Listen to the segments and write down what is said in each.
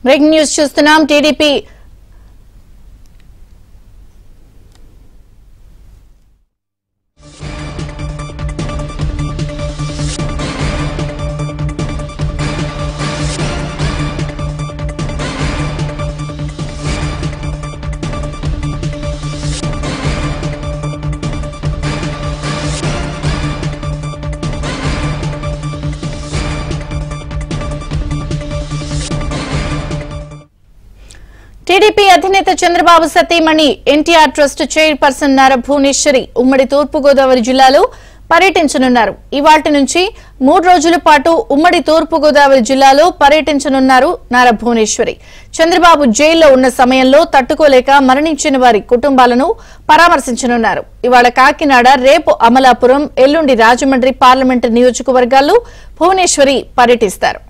Breaking news చూస్తున్నాం. TDP TDP అధినేత చంద్రబాబు సతీమణి ఎన్టీఆర్ ట్రస్ట్ చైర్పర్సన్ నారా భువనేశ్వరి ఉమ్మడి తూర్పుగోదావరి జిల్లాలో పర్యటించనున్నారు. ఇవాల్టి నుంచి 3 రోజుల పాటు ఉమ్మడి తూర్పుగోదావరి జిల్లాలో పర్యటించనున్నారు నారా భువనేశ్వరి. చంద్రబాబు జైల్లో ఉన్న సమయంలో తట్టుకోలేక మరణించిన వారి కుటుంబాలను పరామర్శించనున్నారు. ఇవాళ కాకినాడ, రేపు అమలాపురం, ఎల్లుండి రాజమండ్రి పార్లమెంటు నియోజకవర్గాల్లో భువనేశ్వరి పర్యటిస్తారు.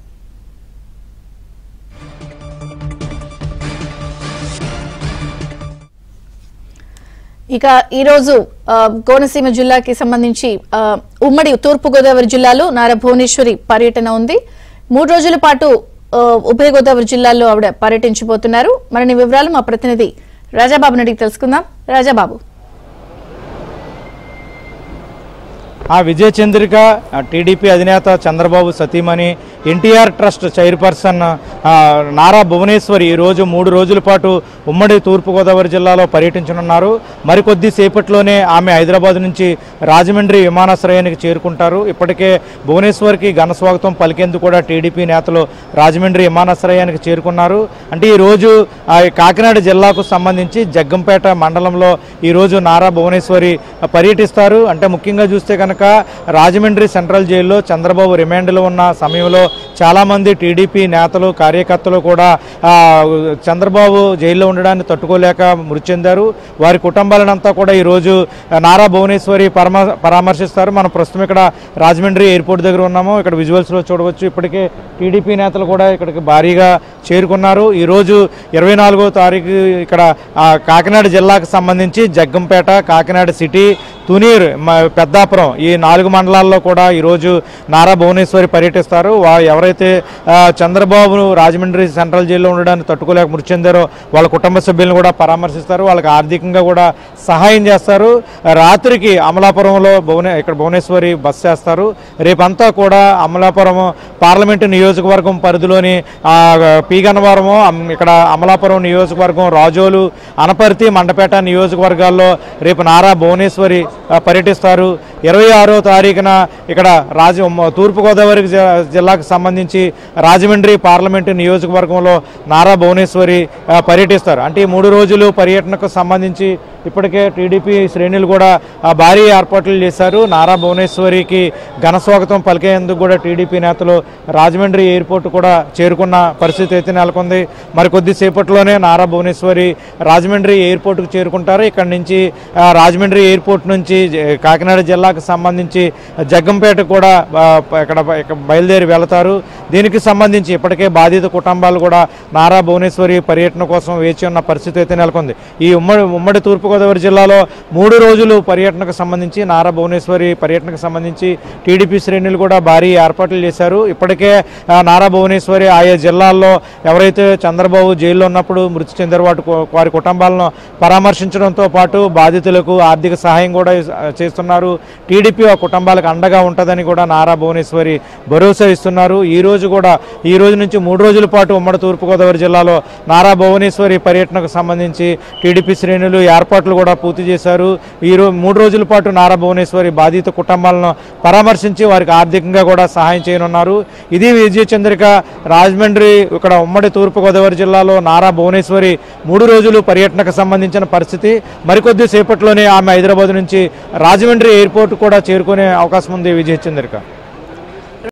ఇక ఈ రోజు కోనసీమ జిల్లాకి సంబంధించి ఉమ్మడి తూర్పుగోదావరి జిల్లాలో నారా భువనేశ్వరి పర్యటన ఉంది. 3 రోజుల పాటు ఉభయ గోదావరి జిల్లాల్లో ఆవిడ పర్యటించబోతున్నారు. మరిన్ని వివరాలు మా ప్రతినిధి రాజాబాబు అడిగి తెలుసుకుందాం. రాజాబాబు, విజయ చంద్రిక టీడీపీ అధినేత చంద్రబాబు సతీమణి ఎన్టీఆర్ ట్రస్ట్ చైర్పర్సన్ నారా భువనేశ్వరి ఈరోజు 3 రోజుల పాటు ఉమ్మడి తూర్పుగోదావరి జిల్లాలో పర్యటించనున్నారు. మరికొద్ది సేపట్లోనే ఆమె హైదరాబాద్ నుంచి రాజమండ్రి విమానాశ్రయానికి చేరుకుంటారు. ఇప్పటికే భువనేశ్వర్కి ఘన స్వాగతం పలికేందుకు కూడా టీడీపీ నేతలు రాజమండ్రి విమానాశ్రయానికి చేరుకున్నారు. అంటే ఈరోజు కాకినాడ జిల్లాకు సంబంధించి జగ్గంపేట మండలంలో ఈరోజు నారా భువనేశ్వరి పర్యటిస్తారు. అంటే ముఖ్యంగా చూస్తే కనుక రాజమండ్రి సెంట్రల్ జైల్లో చంద్రబాబు రిమాండ్లో ఉన్న సమయంలో చాలామంది టీడీపీ నేతలు, కార్యకర్తలు కూడా చంద్రబాబు జైల్లో ఉండడాన్ని తట్టుకోలేక మృతి చెందారు. వారి కుటుంబాలనంతా కూడా ఈరోజు నారా భువనేశ్వరి పరామర్శిస్తారు. మనం ప్రస్తుతం ఇక్కడ రాజమండ్రి ఎయిర్పోర్ట్ దగ్గర ఉన్నాము. ఇక్కడ విజువల్స్లో చూడవచ్చు. ఇప్పటికే టీడీపీ నేతలు కూడా ఇక్కడికి భారీగా చేరుకున్నారు. ఈరోజు 24వ తారీఖు ఇక్కడ కాకినాడ జిల్లాకు సంబంధించి జగ్గంపేట, కాకినాడ సిటీ, తునీర్, పెద్దాపురం ఈ 4 మండలాల్లో కూడా ఈరోజు నారా భువనేశ్వరి పర్యటిస్తారు. ఎవరైతే చంద్రబాబు రాజమండ్రి సెంట్రల్ జైల్లో ఉండడానికి తట్టుకోలేక మృతి చెందారో వాళ్ళ కుటుంబ సభ్యులను కూడా పరామర్శిస్తారు. వాళ్ళకి ఆర్థికంగా కూడా సహాయం చేస్తారు. రాత్రికి అమలాపురంలో ఇక్కడ భువనేశ్వరి బస చేస్తారు. రేపంతా కూడా అమలాపురం పార్లమెంటు నియోజకవర్గం పరిధిలోని పీగన్నవరము, ఇక్కడ అమలాపురం నియోజకవర్గం, రాజోలు, అనపర్తి, మండపేట నియోజకవర్గాల్లో రేపు నారా భువనేశ్వరి పర్యటిస్తారు. 26వ తారీఖున ఇక్కడ తూర్పుగోదావరి జిల్లాకు సంబంధించి రాజమండ్రి పార్లమెంటు నియోజకవర్గంలో నారా భువనేశ్వరి పర్యటిస్తారు. అంటే ఈ 3 రోజులు పర్యటనకు సంబంధించి ఇప్పటికే టీడీపీ శ్రేణులు కూడా భారీ ఏర్పాట్లు చేశారు. నారా భువనేశ్వరికి ఘన స్వాగతం పలికేందుకు కూడా టీడీపీ నేతలు రాజమండ్రి ఎయిర్పోర్ట్ కూడా చేరుకున్న పరిస్థితి అయితే నెలకొంది. మరికొద్దిసేపట్లోనే నారా భువనేశ్వరి రాజమండ్రి ఎయిర్పోర్ట్కు చేరుకుంటారు. ఇక్కడ నుంచి రాజమండ్రి ఎయిర్పోర్ట్ నుంచి కాకినాడ జిల్లాకు సంబంధించి జగ్గంపేట కూడా ఇక్కడ బయలుదేరి వెళతారు. దీనికి సంబంధించి ఇప్పటికే బాధిత కుటుంబాలు కూడా నారా భువనేశ్వరి పర్యటన కోసం వేచి ఉన్న పరిస్థితి అయితే నెలకొంది. ఈ ఉమ్మడి తూర్పుగోదావరి జిల్లాలో 3 రోజులు పర్యటనకు సంబంధించి నారా భువనేశ్వరి పర్యటనకు సంబంధించి టీడీపీ శ్రేణులు కూడా భారీ ఏర్పాట్లు చేశారు. ఇప్పటికే నారా భువనేశ్వరి ఆయా జిల్లాల్లో ఎవరైతే చంద్రబాబు జైల్లో ఉన్నప్పుడు మృతి చెందారో వారి కుటుంబాలను పరామర్శించడంతో పాటు బాధితులకు ఆర్థిక సహాయం కూడా చేస్తున్నారు. టీడీపీ ఆ కుటుంబాలకు అండగా ఉంటుందని కూడా నారా భువనేశ్వరి భరోసా ఇస్తున్నారు. ఈ రోజు నుంచి 3 రోజుల పాటు ఉమ్మడి తూర్పుగోదావరి జిల్లాలో నారా భువనేశ్వరి పర్యటనకు సంబంధించి టీడీపీ శ్రేణులు ఏర్పాట్లు కూడా పూర్తి చేశారు. 3 రోజుల పాటు నారా భువనేశ్వరి బాధిత కుటుంబాలను పరామర్శించి వారికి ఆర్థికంగా కూడా సహాయం చేయనున్నారు. ఇది విజయ చంద్రిక రాజమండ్రి ఇక్కడ ఉమ్మడి తూర్పుగోదావరి జిల్లాలో నారా భువనేశ్వరి 3 రోజులు పర్యటనకు సంబంధించిన పరిస్థితి. మరికొద్ది సేపట్లోనే ఆమె హైదరాబాద్ నుంచి రాజమండ్రి ఎయిర్పోర్ట్ కూడా చేరుకునే అవకాశం ఉంది. విజయ చంద్రిక.